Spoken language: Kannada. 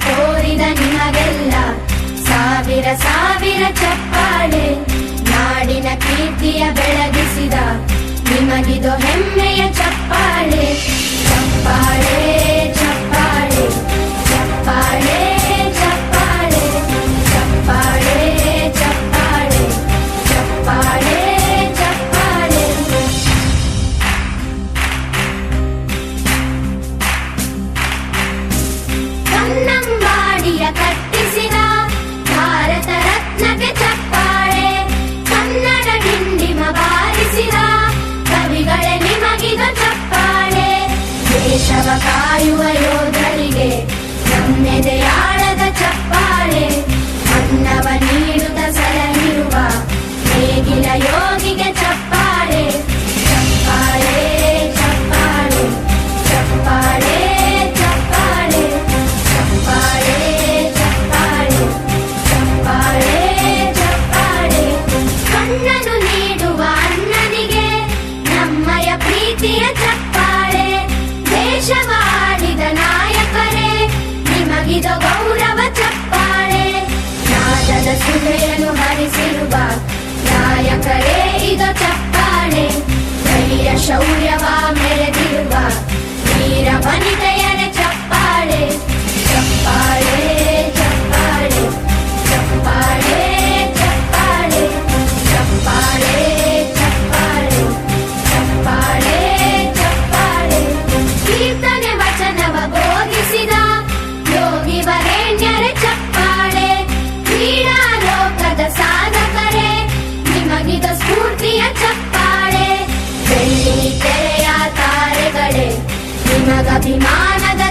ತೋರಿದ ನಿಮಗೆಲ್ಲ ಸಾವಿರ ಸಾವಿರ ಚಪ್ಪಾಳೆ. ನಾಡಿನ ಕೀರ್ತಿಯ ಬೆಳಗಿಸಿದ ನಿಮಗಿದು ಹೆಮ್ಮೆಯ ಚಪ್ಪಾಳೆ. ಚಪ್ಪಾಳೆ ಚಪ್ಪಾಳೆ ಚಪ್ಪಾಳೆ ಚಪ್ಪಾಳೆ ಚಪ್ಪಾಳೆ ಚಪ್ಪಾಳೆ ಚಪ್ಪಾಳೆ ಚಪ್ಪಾಳೆ. ಕನ್ನಂಬಾಡಿಯ ಕಟ್ಟಿಸಿದ ಭಾರತ ರತ್ನಕ್ಕೆ ಚಪ್ಪಾಳೆ. ಕನ್ನಡ ಡಿಂಡಿಮ ಬಾರಿಸಿದ ಕವಿಗಳೇ ನಿಮಗಿದು ಚಪ್ಪಾಳೆ. ದೇಶವ ಕಾಯುವ ಯೋಧರಿಗೆ ನಮ್ಮೆದೆಯಾಳದ ಚಪ್ಪಾಳೆ. ಅನ್ನವ ನೀಡುತ್ತ ಸಲಹಿರುವ ನೇಗಿಲ ಯೋಗಿಗೆ ಚಪ್ಪಾಳೆ. ಚಪ್ಪಾಳೆ ಚಪ್ಪಾಳೆ ಚಪ್ಪಾಳೆ ಚಪ್ಪಾಳೆ ಚಪ್ಪಾಳೆ ಚಪ್ಪಾಳೆ ಚಪ್ಪಾಳೆ ಚಪ್ಪಾಳೆ. ಕಣ್ಣನು ನೀಡುವ ಅಣ್ಣನಿಗೆ ನಮ್ಮಯ ಪ್ರೀತಿಯ ಚಪ್ಪಾಳೆ. ದೇಶವಾಡಿದ ನಾಯಕರೇ ನಿಮಗಿದು ಗೌರವ ಚಪ್ಪಾಳೆ. ನಾದದ ಸುಧೆಯನ್ನು ಹರಿಸಿರುವ ನಾಯಕರೇ ಇದು ಚಪ್ಪಾಳೆ. ಧೈರ್ಯ ಶೌರ್ಯವ ಮೆರೆದಿರುವ ವೀರ ವನಿತೆಯರ ಚಪ್ಪಾಳೆ. ಚಪ್ಪಾಳೆ ಚಪ್ಪಾಳೆ ಚಪ್ಪಾಳೆ ಚಪ್ಪಾಳೆ ಚಪ್ಪಾಳೆ ಚಪ್ಪಾಳೆ ಚಪ್ಪಾಳೆ ಚಪ್ಪಾಳೆ. ಕೀರ್ತನೆ ವಚನವ ಬೋಧಿಸಿದ ಯೋಗಿ ವರೇಣ್ಯರ ಚಪ್ಪಾಳೆ. ಕ್ರೀಡಾ ಲೋಕದ ಸಾಧಕರೇ ನಿಮಗಿದು ಸ್ಫೂರ್ತಿಯ ಚಪ್ಪಾಳೆ. ಬೆಳ್ಳಿ ತೆರೆಯ ತಾರೆಗಳೇ ನಿಮಗಭಿಮಾನದ